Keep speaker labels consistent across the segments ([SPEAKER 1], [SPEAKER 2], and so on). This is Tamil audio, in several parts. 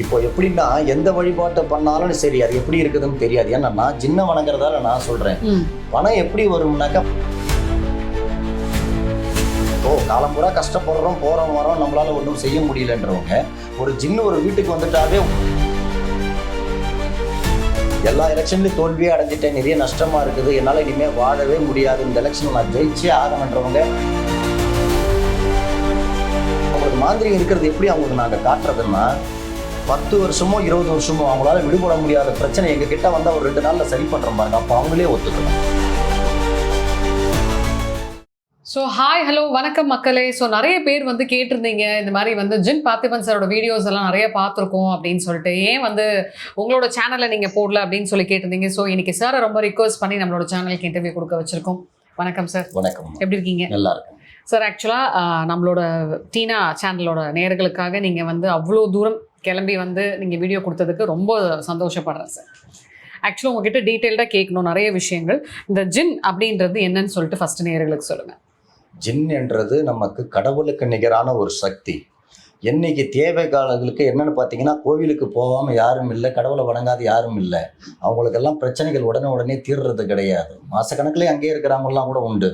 [SPEAKER 1] இப்போ எப்படின்னா எந்த வழிபாட்டை பண்ணாலும் சரி அது எப்படி இருக்குதுன்னு தெரியாது. ஏன்னா நான் ஜின்ன வணங்குறதால நான் சொல்றேன். பணம் எப்படி வரும்னாக்கா, காலம்புறா கஷ்டப்படுறோம், போறோம் வரோம், நம்மளால ஒன்றும் செய்ய முடியலன்றவங்க ஒரு ஜின்னு ஒரு வீட்டுக்கு வந்துட்டாவே எல்லா எலெக்ஷன்லையும் தோல்வியே அடைஞ்சிட்டேன், நிறைய நஷ்டமா இருக்குது, என்னால் இனிமேல் வாழவே முடியாது, இந்த எலெக்ஷன் நான் ஜெயிச்சே ஆகணுன்றவங்க அவங்களுக்கு மாந்திரிகம் இருக்கிறது எப்படி அவங்களுக்கு நாங்கள் காட்டுறதுன்னா, 10 வருஷமோ 20 வருஷமோ அவங்களால விடுபட முடியாத பிரச்சனை எங்ககிட்ட வந்தால் ஒரு 2 நாளில் சரி பண்ணுற பாருங்க, அப்போ அவங்களே ஒத்துக்கணும்.
[SPEAKER 2] ஸோ ஹாய் ஹலோ வணக்கம் மக்களே. ஸோ நிறைய பேர் வந்து கேட்டிருந்தீங்க, இந்த மாதிரி வந்து ஜின் பார்த்திபன் சாரோட வீடியோஸ் எல்லாம் நிறைய பார்த்துருக்கோம் அப்படின்னு சொல்லிட்டு, ஏன் வந்து உங்களோட சேனலில் நீங்கள் போடல அப்படின்னு சொல்லி கேட்டிருந்தீங்க. ஸோ இன்னைக்கு சாரை ரொம்ப ரிக்வஸ்ட் பண்ணி நம்மளோட சேனலுக்கு இன்டர்வியூ கொடுக்க வச்சிருக்கோம். வணக்கம் சார்.
[SPEAKER 1] வணக்கம்.
[SPEAKER 2] எப்படி இருக்கீங்க?
[SPEAKER 1] நல்லா இருக்கும்
[SPEAKER 2] சார். ஆக்சுவலாக நம்மளோட டீனா சேனலோட நேயர்களுக்காக நீங்கள் வந்து அவ்வளோ தூரம் கிளம்பி வந்து நீங்கள் வீடியோ கொடுத்ததுக்கு ரொம்ப சந்தோஷப்படுறேன் சார். ஆக்சுவலாக உங்ககிட்ட டீட்டெயில்டாக கேட்கணும் நிறைய விஷயங்கள். இந்த ஜின் அப்படின்றது என்னன்னு சொல்லிட்டு ஃபஸ்ட்டு நேயர்களுக்கு சொல்லுங்கள்.
[SPEAKER 1] ஜின் என்றது நமக்கு கடவுளுக்கு நிகரான ஒரு சக்தி. என்னைக்கு தேவை காலங்களுக்கு என்னென்னு பார்த்தீங்கன்னா, கோவிலுக்கு போகாமல் யாரும் இல்லை, கடவுளை வணங்காத யாரும் இல்லை, அவங்களுக்கெல்லாம் பிரச்சனைகள் உடனே தீர்றது கிடையாது. மாதக்கணக்கில் அங்கேயே இருக்கிறவங்கலாம் கூட உண்டு.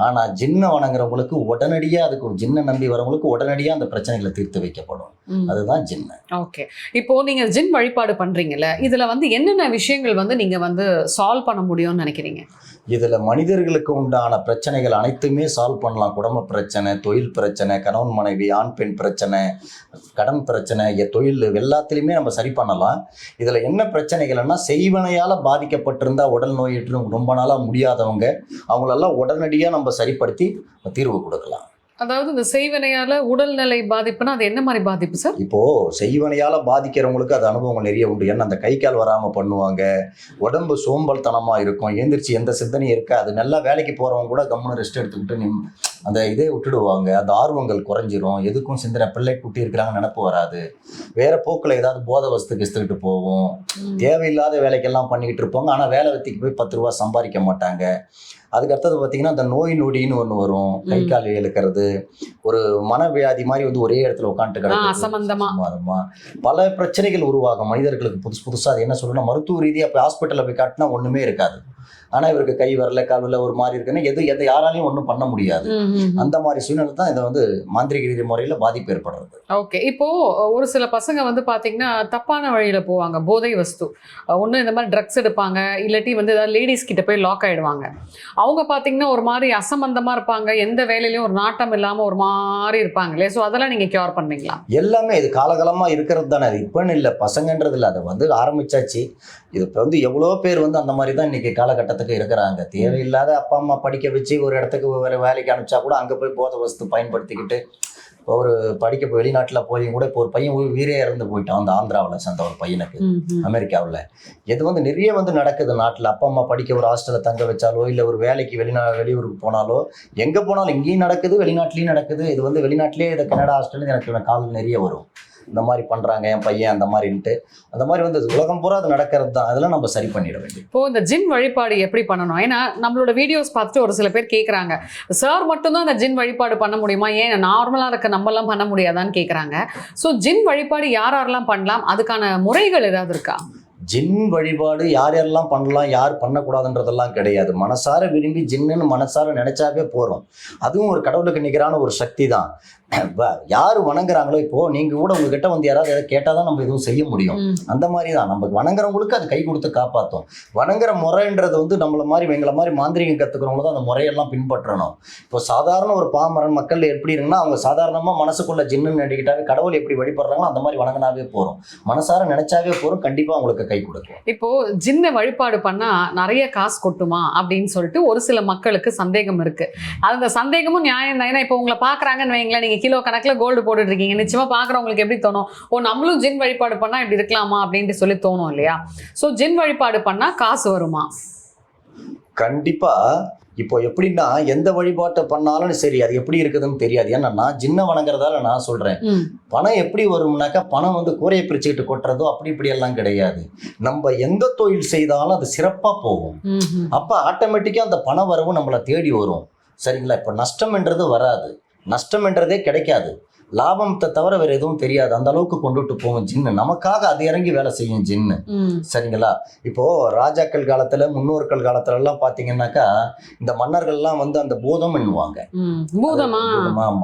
[SPEAKER 1] ஆனால் ஜின்னை வணங்குறவங்களுக்கு உடனடியாக, அதுக்கு ஒரு ஜின்னை நம்பி வரவங்களுக்கு உடனடியாக அந்த பிரச்சனைகளை தீர்த்து வைக்கப்படும். அதுதான் ஜின்னு.
[SPEAKER 2] ஓகே, இப்போ நீங்கள் ஜின் வழிபாடு பண்ணுறீங்கல்ல, இதில் வந்து என்னென்ன விஷயங்கள் வந்து நீங்கள் வந்து சால்வ் பண்ண முடியும்னு நினைக்கிறீங்க?
[SPEAKER 1] இதில் மனிதர்களுக்கு உண்டான பிரச்சனைகள் அனைத்துமே சால்வ் பண்ணலாம். குடும்ப பிரச்சனை, தொழில் பிரச்சனை, கணவன் மனைவி, ஆண் பெண் பிரச்சனை, கடன் பிரச்சனை, தொழில் எல்லாத்துலேயுமே நம்ம சரி பண்ணலாம். இதில் என்ன பிரச்சனைகள்னா, செய்வனையால் பாதிக்கப்பட்டிருந்தா உடல் நோயிட்டு ரொம்ப நாளாக முடியாதவங்க அவங்களெல்லாம் உடனடியாக நம்ம சரிப்படுத்தி தீர்வு கொடுக்கலாம்.
[SPEAKER 2] அதாவது இந்த செய்வனையால் உடல்நிலை பாதிப்புனா அது என்ன மாதிரி பாதிப்பு சார்?
[SPEAKER 1] இப்போது செய்வனையால் பாதிக்கிறவங்களுக்கு அது அனுபவங்கள் நிறைய உண்டு. ஏன்னா அந்த கை கால் வராமல் பண்ணுவாங்க, உடம்பு சோம்பல் தனமாக இருக்கும், எழுந்திரிச்சு எந்த சிந்தனையும் இருக்காது. நல்லா வேலைக்கு போகிறவங்க கூட கம்முன்னு ரெஸ்ட் எடுத்துக்கிட்டு அந்த இதே விட்டுடுவாங்க. அந்த ஆர்வங்கள் குறைஞ்சிரும், எதுக்கும் சிந்தனை, பிள்ளை குட்டி இருக்கிறாங்க நினப்பு வராது, வேறு போக்கில் ஏதாவது போதை வஸ்து கிஸ்துக்கிட்டு போவோம், தேவையில்லாத வேலைக்கெல்லாம் பண்ணிக்கிட்டு இருப்பாங்க. ஆனால் வேலை வெத்திக்கு போய் 10 ரூபா சம்பாதிக்க மாட்டாங்க. அதுக்கு அடுத்தது பார்த்தீங்கன்னா, அந்த நோய் நொடின்னு ஒன்று வரும், கை கால் இழுக்கிறது, ஒரு மனவியாதி மாதிரி வந்து ஒரே இடத்துல உட்காந்துட்டு கிடக்கு, பல பிரச்சனைகள் உருவாகும் மனிதர்களுக்கு. புதுசாக அது என்ன சொல்லணும்னா, மருத்துவ ரீதியாக போய் ஹாஸ்பிட்டலில் போய் காட்டினா ஒன்றுமே இருக்காது. ஆனால் இவருக்கு கை வரல, கால் வரல, ஒரு மாதிரி இருக்குன்னா எதை யாராலையும் ஒன்றும் பண்ண முடியாது. அந்த மாதிரி சூழ்நிலை தான் இதை வந்து மாந்திரிக ரீதி முறையில் பாதிப்பு ஏற்படுறது.
[SPEAKER 2] ஓகே, இப்போ ஒரு சில பசங்க வந்து பார்த்தீங்கன்னா தப்பான வழியில் போவாங்க. போதை வஸ்து ஒன்று இந்த மாதிரி ட்ரக்ஸ் எடுப்பாங்க, இல்லாட்டி வந்து ஏதாவது லேடிஸ் கிட்ட போய் லாக் ஆகிடுவாங்க. அவங்க பார்த்தீங்கன்னா ஒரு மாதிரி அசம்பந்தமாக இருப்பாங்க, எந்த வேலையிலையும் ஒரு நாட்டம் இல்லாமல் ஒரு மாதிரி இருப்பாங்களே. ஸோ அதெல்லாம் நீங்கள் கியூர் பண்ணுவீங்களா?
[SPEAKER 1] எல்லாமே இது காலகாலமாக இருக்கிறது தானே, அது இப்போன்னு இல்லை, பசங்கன்றது இல்லை, அதை வந்து ஆரம்பிச்சாச்சு. இது இப்போ வந்து எவ்வளோ பேர் வந்து அந்த மாதிரி தான் இன்றைக்கி காலகட்டத்துக்கு இருக்கிறாங்க. தேவையில்லாத அப்பா அம்மா படிக்க வச்சு ஒரு இடத்துக்கு வேறு வேலைக்கு அனுப்பிச்சா கூட அங்கே போய் போதை வஸ்து பயன்படுத்திக்கிட்டு ஒரு படிக்க வெளிநாட்டில் போய் கூட இப்போ ஒரு பையன் வீரே இறந்து போயிட்டான். அந்த ஆந்திராவில் சேர்ந்த ஒரு பையனுக்கு, அமெரிக்காவில். இது வந்து நிறைய வந்து நடக்குது நாட்டில். அப்பா அம்மா படிக்க ஒரு ஹாஸ்டலில் தங்க வச்சாலோ, இல்லை ஒரு வேலைக்கு வெளியூருக்கு போனாலோ, எங்கே போனாலும் இங்கேயும் நடக்குது, வெளிநாட்டிலையும் நடக்குது. இது வந்து வெளிநாட்டிலே இதை கனடா ஹாஸ்டல் எனக்கு கால் நிறைய வரும், இந்த மாதிரி பண்ணுறாங்க என் பையன் அந்த மாதிரின்ட்டு. அந்த மாதிரி வந்து உலகம் பூரா அது நடக்கிறது தான். அதெல்லாம் நம்ம சரி பண்ணிட வேண்டியது.
[SPEAKER 2] இப்போ இந்த ஜின் வழிபாடு எப்படி பண்ணணும்? ஏன்னா நம்மளோட வீடியோஸ் பார்த்துட்டு ஒரு சில பேர் கேட்குறாங்க, சார் மட்டும்தான் இந்த ஜின் வழிபாடு பண்ண முடியுமா, ஏன் நார்மலாக இருக்க நம்மலாம் பண்ண முடியாதான்னு கேட்குறாங்க. ஸோ ஜின் வழிபாடு யாரெல்லாம் பண்ணலாம், அதுக்கான முறைகள் ஏதாவது இருக்கா?
[SPEAKER 1] ஜின் வழிபாடு யார் யாரெல்லாம் பண்ணலாம், யார் பண்ணக்கூடாதுன்றதெல்லாம் கிடையாது. மனசார விரும்பி ஜின்னுன்னு மனசார நினைச்சாவே போகிறோம். அதுவும் ஒரு கடவுளுக்கு நிகரான ஒரு சக்தி தான். யார் வணங்குறாங்களோ, இப்போது நீங்கள் கூட உங்ககிட்ட வந்து யாராவது எதாவது கேட்டால் தான் நம்ம எதுவும் செய்ய முடியும். அந்த மாதிரி தான் நம்ம வணங்குறவங்களுக்கு அது கை கொடுத்து காப்பாற்றும். வணங்குற முறைன்றது வந்து எங்களை மாதிரி மாந்திரிகம் கற்றுக்கிறவங்க தான் அந்த முறையெல்லாம் பின்பற்றணும். இப்போ சாதாரண ஒரு பாமரன் மக்கள் எப்படி இருக்குன்னா, அவங்க சாதாரணமாக மனசுக்குள்ள ஜின்னு நடிக்கிட்டாவே கடவுள் எப்படி வழிபடுறாங்களோ அந்த மாதிரி வணங்கினாவே போகிறோம், மனசார நினைச்சாவே போகிறோம், கண்டிப்பாக அவங்களுக்கு கை கொடுக்கும்.
[SPEAKER 2] இப்போ ஜின்னை வழிபாடு பண்ணால் நிறைய காசு கொட்டுமா அப்படின்னு சொல்லிட்டு ஒரு சில மக்களுக்கு சந்தேகம் இருக்கு. அந்த சந்தேகமும் நியாயம் தான். ஏன்னா இப்போ உங்களை பார்க்குறாங்கன்னு வைங்களேன், நீங்கள் கிலோ கணக்கில் கோல்டு போட்டுட்டு இருக்கீங்க, நிச்சயமாக பார்க்குறவங்களுக்கு எப்படி தோணும், ஓ நம்மளும் ஜின் வழிபாடு பண்ணால் இப்படி இருக்கலாமா அப்படின்ட்டு சொல்லி தோணும் இல்லையா? ஸோ ஜின் வழிபாடு பண்ணால் காசு வருமா?
[SPEAKER 1] கண்டிப்பாக. இப்போ எப்படின்னா, எந்த வழிபாட்டை பண்ணாலும் சரி அது எப்படி இருக்குதுன்னு தெரியாது. ஏன்னா நான் ஜின்னை வணங்குறதால நான் சொல்கிறேன். பணம் எப்படி வரும்னாக்கா, பணம் வந்து கூரையை பிரிச்சுக்கிட்டு கொட்டுறதோ இப்படி எல்லாம் கிடையாது. நம்ம எந்த தொழில் செய்தாலும் அது சிறப்பாக போகும். அப்போ ஆட்டோமேட்டிக்காக அந்த பண வரவு நம்மளை தேடி வரும். சரிங்களா? இப்போ நஷ்டம் என்றது வராது, நஷ்டம் என்றதே கிடைக்காது. லாபத்தை தவிர வேற எதுவும் தெரியாது. அந்த அளவுக்கு கொண்டுட்டு போகும் ஜின்னு. நமக்காக அது இறங்கி வேலை செய்யும் ஜின்னு. சரிங்களா? இப்போ ராஜாக்கள் காலத்துல முன்னோர்கள் காலத்துல எல்லாம் பாத்தீங்கன்னாக்கா இந்த மன்னர்கள்லாம் வந்து அந்த பூதம் என்னுவாங்க.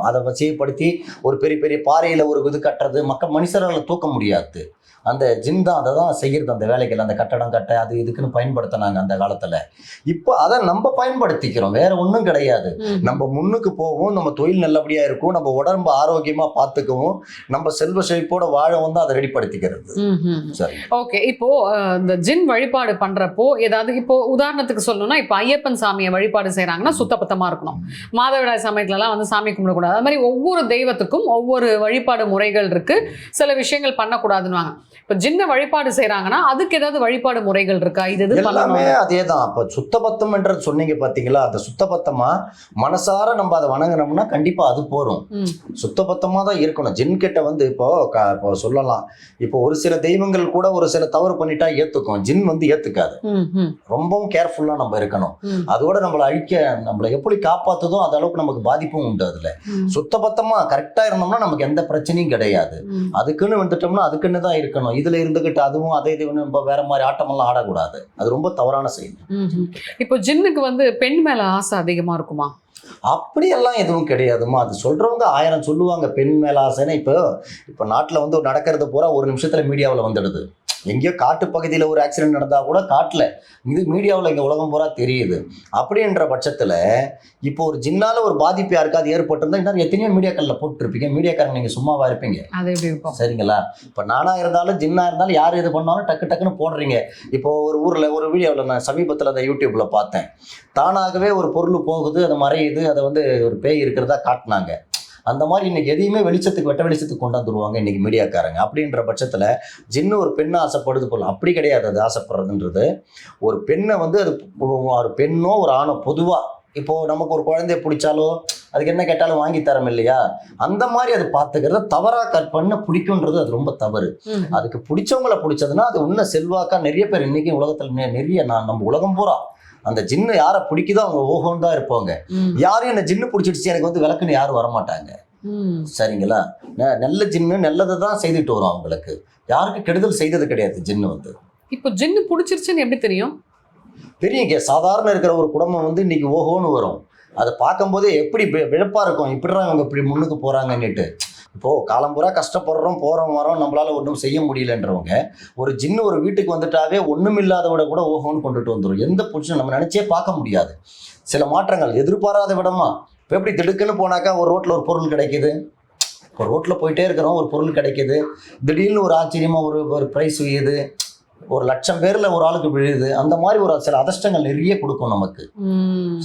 [SPEAKER 1] அதை வசியப்படுத்தி ஒரு பெரிய பெரிய பாறையில ஒரு இது கட்டுறது, மனுஷர்களை தூக்க முடியாது. அந்த ஜின் தான் அதை தான் செய்கிறது. அந்த வேலைகள், அந்த கட்டடம் கட்ட அது இதுக்குன்னு பயன்படுத்தினாங்க அந்த காலத்துல. இப்போ அதை நம்ம பயன்படுத்திக்கிறோம், வேற ஒன்றும் கிடையாது. நம்ம முன்னுக்கு போவோம், நம்ம தொழில் நல்லபடியா இருக்கும், நம்ம உடம்பு ஆரோக்கியமா பார்த்துக்கவும், நம்ம செல்வ செழிப்போட வாழவும் தான் அதை ரெடிப்படுத்திக்கிறது.
[SPEAKER 2] சரி, ஓகே. இப்போ இந்த ஜின் வழிபாடு பண்றப்போ ஏதாவது, இப்போ உதாரணத்துக்கு சொல்லணும்னா, இப்போ ஐயப்பன் சாமியை வழிபாடு செய்யறாங்கன்னா சுத்தபத்தமா இருக்கணும். மாதவிடாய் சமயத்துலலாம் வந்து சாமி கும்பிடக்கூடாது. அது மாதிரி ஒவ்வொரு தெய்வத்துக்கும் ஒவ்வொரு வழிபாடு முறைகள் இருக்கு. சில விஷயங்கள் பண்ணக்கூடாதுன்னு. இப்ப ஜின்ன வழிபாடு செய்யறாங்கன்னா அதுக்கு ஏதாவது வழிபாடு முறைகள் இருக்கா? இது
[SPEAKER 1] எல்லாமே அதேதான். அப்ப சுத்தபத்தம் என்றது சொன்னீங்க பாத்தீங்களா, அந்த சுத்தபத்தமா மனசார நம்ம அதை வணங்கினோம்னா கண்டிப்பா அது போறோம். சுத்தபத்தமா தான் இருக்கணும். ஜின் கிட்ட வந்து இப்போ சொல்லலாம், இப்போ ஒரு சில தெய்வங்கள் கூட ஒரு சில தவறு பண்ணிட்டா ஏத்துக்கும், ஜின் வந்து ஏத்துக்காது. ரொம்பவும் கேர்ஃபுல்லா நம்ம இருக்கணும். அதோட நம்மளை எப்படி காப்பாத்துதோ அந்த அளவுக்கு நமக்கு பாதிப்பும் உண்டு. அதுல சுத்தபத்தமா கரெக்டா இருந்தோம்னா நமக்கு எந்த பிரச்சனையும் கிடையாது. அதுக்குன்னு வந்துட்டோம்னா அதுக்குன்னு தான் இருக்கணும். இதுல இருந்துகிட்டு அதுவும் அதே நம்ம வேற மாதிரி ஆட்டமெல்லாம் ஆடக்கூடாது. அது ரொம்ப தவறான செயல்.
[SPEAKER 2] இப்போ ஜின்னுக்கு வந்து பெண் மேல ஆசை அதிகமா இருக்குமா?
[SPEAKER 1] அப்படியெல்லாம் எதுவும் கிடையாதுமா. அது சொல்றவங்க 1000 சொல்லுவாங்க பெண் மேல ஆசைன்னு. இப்போ நாட்டுல வந்து நடக்கிறது பூரா ஒரு நிமிஷத்துல மீடியாவில் வந்துடுது. எங்கேயோ காட்டு பகுதியில் ஒரு ஆக்சிடென்ட் நடந்தால் கூட காட்டில் இது மீடியாவில் இங்கே உலகம் பூரா தெரியுது. அப்படின்ற பட்சத்தில் இப்போ ஒரு ஜின்னால ஒரு பாதிப்பு யாருக்காவது ஏற்பட்டிருந்தா இன்னும் எத்தனையோ மீடியாக்களில் போட்டுருப்பீங்க. மீடியாக்காரங்க நீங்கள் சும்மாவா இருப்பீங்க? சரிங்களா? இப்போ நானாக இருந்தாலும் ஜின்னாக இருந்தாலும் யார் இது பண்ணாலும் டக்குன்னு போடுறீங்க. இப்போ ஒரு ஊரில் ஒரு வீடியோவில் நான் சமீபத்தில் அந்த யூடியூப்பில் பார்த்தேன். தானாகவே ஒரு பொருள் போகுது, அது மறையுது, அதை வந்து ஒரு பேய் இருக்கிறதா காட்டினாங்க. அந்த மாதிரி இன்னைக்கு எதையுமே வெட்ட வெளிச்சத்துக்கு கொண்டு வந்துருவாங்க இன்னைக்கு மீடியாக்காரங்க. அப்படின்ற பட்சத்தில் ஜின்னு ஒரு பெண்ணை ஆசைப்படுது போல, அப்படி கிடையாது. அது ஆசைப்படுறதுன்றது ஒரு பெண்ணை வந்து அது ஒரு பெண்ணோ ஒரு ஆணோ பொதுவாக இப்போ நமக்கு ஒரு குழந்தைய பிடிச்சாலோ அதுக்கு என்ன கேட்டாலும் வாங்கி தரம் இல்லையா, அந்த மாதிரி அது பார்த்துக்கிறத தவறா பண்ண பிடிக்கும்ன்றது அது ரொம்ப தவறு. அதுக்கு பிடிச்சவங்களை பிடிச்சதுன்னா அது இன்னும் செல்வாக்கா நிறைய பேர் இன்னைக்கு உலகத்துல நிறைய நம்ம உலகம் பூரா அந்த ஜின்னு யாரை பிடிக்குதோ அவங்க ஓஹோன்னு தான் இருப்பாங்க. யாரும் என்ன ஜின்னு பிடிச்சிடுச்சு எனக்கு வந்து விளக்குன்னு யாரும் வரமாட்டாங்க. சரிங்களா? நல்ல ஜின்னு நல்லதை தான் செய்துட்டு வரும். அவங்களுக்கு யாருக்கு கெடுதல் செய்தது கிடையாது ஜின்னு வந்து.
[SPEAKER 2] இப்போ ஜின்னு பிடிச்சிருச்சுன்னு எப்படி தெரியும்?
[SPEAKER 1] பெரிய சாதாரண இருக்கிற ஒரு குடும்பம் வந்து இன்னைக்கு ஓஹோன்னு வரும். அதை பார்க்கும்போதே எப்படி விழப்பா இருக்கும், இப்படிதான் இவங்க இப்படி முன்னுக்கு போறாங்கன்னுட்டு. இப்போ காலம்பூரா கஷ்டப்படுறோம், போறோம் வரோம், நம்மளால ஒன்றும் செய்ய முடியலன்றவங்க ஒரு ஜின்னு ஒரு வீட்டுக்கு வந்துட்டாவே ஒண்ணும் இல்லாத கூட ஓஹோன்னு கொண்டுட்டு வந்துடும். எந்த பொசிஷன் நம்ம நினைச்சே பார்க்க முடியாது. சில மாற்றங்கள் எதிர்பாராத விடமா. இப்போ எப்படி திடுக்குன்னு போனாக்கா ஒரு ரோட்ல ஒரு பொருள் கிடைக்குது, இப்போ ரோட்ல போயிட்டே இருக்கிறோம், ஒரு பொருள் கிடைக்குது, திடீர்னு ஒரு ஆச்சரியமா ஒரு பிரைஸ் வியுது, 1,00,000 பேர்ல ஒரு ஆளுக்கு விழுது. அந்த மாதிரி ஒரு சில அதிர்ஷ்டங்கள் நிறைய கொடுக்கும் நமக்கு.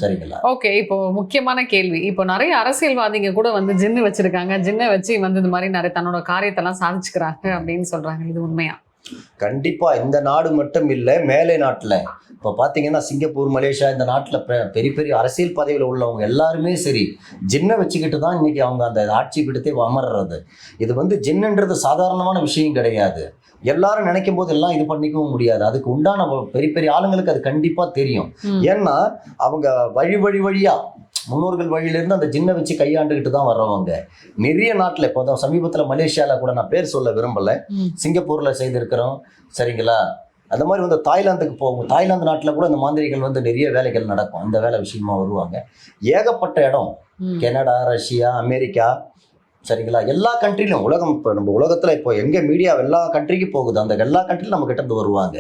[SPEAKER 1] சரிங்களா?
[SPEAKER 2] ஓகே. இப்போ முக்கியமான கேள்வி, இப்போ நிறைய அரசியல்வாதிங்க கூட வந்து ஜின்னு வச்சிருக்காங்க, ஜின்னை வச்சு வந்து இந்த மாதிரி நிறைய தன்னோட காரியத்தெல்லாம் சாதிச்சுக்கிறாங்க அப்படின்னு சொல்றாங்க. இது உண்மையா?
[SPEAKER 1] கண்டிப்பா. இந்த நாடு மட்டும் இல்லை, மேலை நாட்டுல இப்போ பார்த்தீங்கன்னா சிங்கப்பூர், மலேசியா, இந்த நாட்டில் பெரிய பெரிய அரசியல் பதவியில் உள்ளவங்க எல்லாருமே சரி ஜின்னை வச்சுக்கிட்டு தான் இன்னைக்கு அவங்க அந்த ஆட்சி பிடித்தே அமர்றது. இது வந்து ஜின்னுன்றது சாதாரணமான விஷயம் கிடையாது. எல்லாரும் நினைக்கும் போது எல்லாம் இது பண்ணிக்கவும் முடியாது. அதுக்கு உண்டான பெரிய பெரிய ஆளுங்களுக்கு அது கண்டிப்பா தெரியும். ஏன்னா அவங்க வழியா முன்னோர்கள் வழியிலிருந்து அந்த ஜின்னை வச்சு கையாண்டுகிட்டு தான் வர்றவங்க நிறைய நாட்டில். இப்போ சமீபத்தில் மலேசியாவில் கூட, நான் பேர் சொல்ல விரும்பலை, சிங்கப்பூரில் செய்திருக்கிறோம். சரிங்களா? அந்த மாதிரி வந்து தாய்லாந்துக்கு போகும். தாய்லாந்து நாட்டில் கூட இந்த மாந்திரிகள் வந்து நிறைய வேலைகள் நடக்கும். அந்த வேலை விஷயமா வருவாங்க. ஏகப்பட்ட இடம், கனடா, ரஷ்யா, அமெரிக்கா, சரிங்களா, எல்லா கண்ட்ரிலும் உலகம். இப்போ நம்ம உலகத்துல இப்போ எங்க மீடியா எல்லா கண்ட்ரிக்கு போகுது, அந்த எல்லா கண்ட்ரிலும் நம்ம கிட்ட இருந்து வருவாங்க.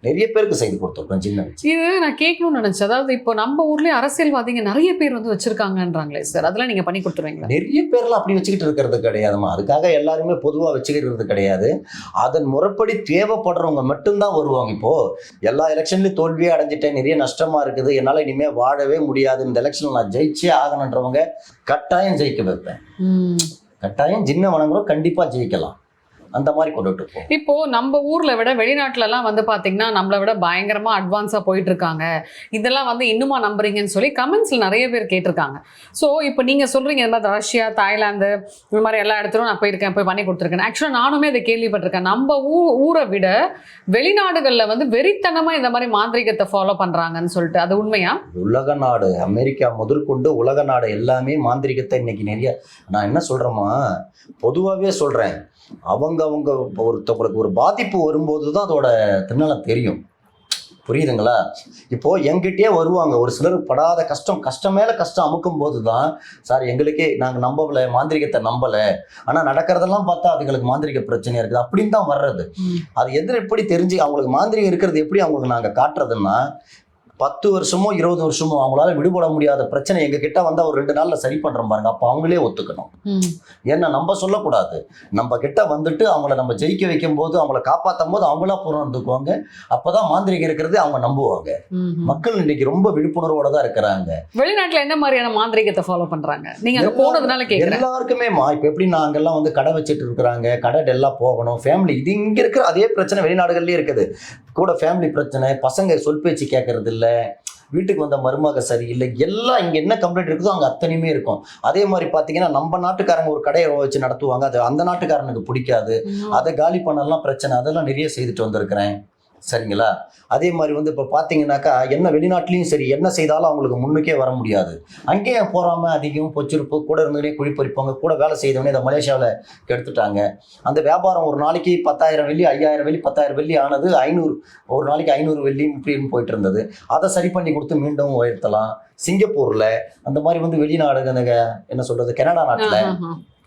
[SPEAKER 1] நிறைய பேருக்கு செய்து கொடுத்துருக்கோம் ஜின்னை வச்சு.
[SPEAKER 2] இது நான் கேட்கணும்னு நினைச்சேன். அதாவது இப்போ நம்ம ஊர்லயே அரசியல்வாதிங்க நிறைய பேர் வந்து வச்சிருக்காங்கன்றாங்களே சார், அதெல்லாம் நீங்க பண்ணி கொடுத்துருவீங்களா?
[SPEAKER 1] நிறைய பேர்லாம் அப்படி வச்சுக்கிட்டு இருக்கிறது கிடையாதுமா. அதுக்காக எல்லாருமே பொதுவா வச்சுக்கிறது கிடையாது. அதன் முறைப்படி தேவைப்படுறவங்க மட்டும்தான் வருவாங்க. இப்போ எல்லா எலெக்ஷன்லயும் தோல்வியே அடைஞ்சிட்டேன், நிறைய நஷ்டமா இருக்குது, என்னால இனிமே வாழவே முடியாது, இந்த எலெக்ஷன்ல நான் ஜெயிச்சே ஆகணுன்றவங்க கட்டாயம் ஜெயிக்க வைப்பேன். கட்டாயம் ஜின்னை வணங்குறோம், கண்டிப்பா ஜெயிக்கலாம். அந்த மாதிரி கொண்டுட்டு இருப்போம்.
[SPEAKER 2] இப்போ நம்ம ஊர்ல விட வெளிநாட்டுல எல்லாம் வந்து பாத்தீங்கன்னா நம்மளை விட பயங்கரமா அட்வான்ஸா போயிட்டு இருக்காங்க, இதெல்லாம் வந்து இன்னுமா நம்புறீங்கன்னு சொல்லி கமெண்ட்ஸ்ல நிறைய பேர் கேட்டிருக்காங்க. ஸோ இப்போ நீங்க சொல்றீங்க இந்த மாதிரி ரஷ்யா, தாய்லாந்து இந்த மாதிரி எல்லா இடத்துலும் நான் போயிருக்கேன், போய் பண்ணி கொடுத்துருக்கேன். ஆக்சுவலா நானுமே அதை கேள்விப்பட்டிருக்கேன். நம்ம ஊரை விட வெளிநாடுகள்ல வந்து வெறித்தனமா இந்த மாதிரி மாந்திரிகத்தை ஃபாலோ பண்றாங்கன்னு சொல்லிட்டு, அது உண்மையா?
[SPEAKER 1] உலக நாடு, அமெரிக்கா முதற்கொண்டு உலக நாடு எல்லாமே மாந்திரிகத்தை இன்னைக்கு நிறைய, நான் என்ன சொல்றேமா, பொதுவாகவே சொல்றேன், அவங்க ஒருத்தவங்களுக்கு ஒரு பாதிப்பு வரும்போது தான் அதோட திண்ணலம் தெரியும். புரியுதுங்களா? இப்போ எங்கிட்டே வருவாங்க ஒரு சிலர், படாத கஷ்டம் மேல கஷ்டம் அமுக்கும் போது தான், சார் எங்களுக்கே நாங்கள் நம்பல, மாந்திரிகத்தை நம்பல, ஆனால் நடக்கிறதெல்லாம் பார்த்தா அதுங்களுக்கு மாந்திரிக பிரச்சனையா இருக்குது அப்படின்னு தான் வர்றது. அது எப்படி தெரிஞ்சு அவங்களுக்கு மாந்திரிகம் இருக்கிறது எப்படி அவங்களுக்கு நாங்கள் காட்டுறதுன்னா, 10 வருஷமோ 20 வருஷமோ அவங்களால விடுபட முடியாத பிரச்சனை எங்க கிட்ட வந்தா ஒரு 2 நாள்ல சரி பண்றோம் பாருங்க, அப்ப அவங்களே ஒத்துக்கணும். ஏன்னா நம்ம சொல்லக்கூடாது, நம்ம கிட்ட வந்துட்டு அவங்கள நம்ம ஜெயிக்க வைக்கும் போது, அவங்கள காப்பாற்றும் போது அவங்களா புறந்துக்குவாங்க. அப்பதான் மாந்திரிகம் இருக்கிறது அவங்க நம்புவாங்க. மக்கள் இன்னைக்கு ரொம்ப விழிப்புணர்வோட தான் இருக்கிறாங்க.
[SPEAKER 2] வெளிநாட்டுல என்ன மாதிரியான மாந்திரிகத்தை ஃபாலோ பண்றாங்க? நீங்க அங்க போனதுனால கேக்குறேன்.
[SPEAKER 1] எல்லாருக்குமே இப்ப எப்படி நாங்கெல்லாம் வந்து கடை வச்சுட்டு இருக்கிறாங்க, கடை எல்லாம் போகணும், ஃபேமிலி, இது இங்க இருக்கிற அதே பிரச்சனை வெளிநாடுகள்லயே இருக்குது. கூட ஃபேமிலி பிரச்சனை, பசங்க சொல் பேச்சு கேட்கறது இல்ல, வீட்டுக்கு வந்த மருமக சரியில்லை, எல்லாம் இங்க என்ன கம்ப்ளைண்ட் இருக்குதோ அங்க அத்தனையுமே இருக்கும். அதே மாதிரி பாத்தீங்கன்னா நம்ம நாட்டுக்காரங்க ஒரு கடையை வச்சு நடத்துவாங்க, அது அந்த நாட்டுக்காரனுக்கு பிடிக்காது, அதை காலி பண்ணலாம் பிரச்சனை, அதெல்லாம் நிறைய செய்துட்டு வந்திருக்கிறேன். சரிங்களா? அதே மாதிரி வந்து இப்போ பார்த்தீங்கன்னாக்கா, என்ன வெளிநாட்டிலையும் சரி, என்ன செய்தாலும் அவங்களுக்கு முன்னுக்கே வர முடியாது. அங்கேயே போகாம அதிகம் பொச்சிருப்பு, கூட இருந்தவனே குழிப்பறிப்பாங்க, கூட வேலை செய்தவனே இதை மலேசியாவில் கெடுத்துட்டாங்க. அந்த வியாபாரம் ஒரு நாளைக்கு 10,000 வெள்ளி, 5,000 வெள்ளி, 10,000 வெள்ளி ஆனது 500, ஒரு நாளைக்கு 500 வெள்ளி இப்படின்னு போயிட்டு இருந்தது. அதை சரி பண்ணி கொடுத்து மீண்டும் உயர்த்தலாம். சிங்கப்பூர்ல அந்த மாதிரி வந்து வெளிநாடு, என்ன சொல்றது, கனடா நாட்டில்,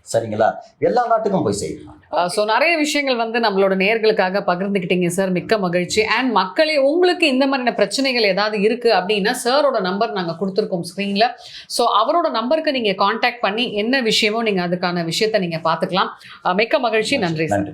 [SPEAKER 1] சரிங்களா, எல்லா நாட்டுக்கும் போய் செய்யலாம்.
[SPEAKER 2] ஸோ நிறைய விஷயங்கள் வந்து நம்மளோட நேயர்களுக்காக பகிர்ந்துக்கிட்டீங்க சார், மிக்க மகிழ்ச்சி. அண்ட் மக்களே, உங்களுக்கு இந்த மாதிரியான பிரச்சனைகள் ஏதாவது இருக்கு அப்படின்னா சாரோட நம்பர் நாங்கள் கொடுத்துருக்கோம் ஸ்க்ரீன்ல. ஸோ அவரோட நம்பருக்கு நீங்க கான்டாக்ட் பண்ணி என்ன விஷயமோ நீங்க அதுக்கான விஷயத்தை நீங்க பார்த்துக்கலாம். மிக்க மகிழ்ச்சி. நன்றி சார்.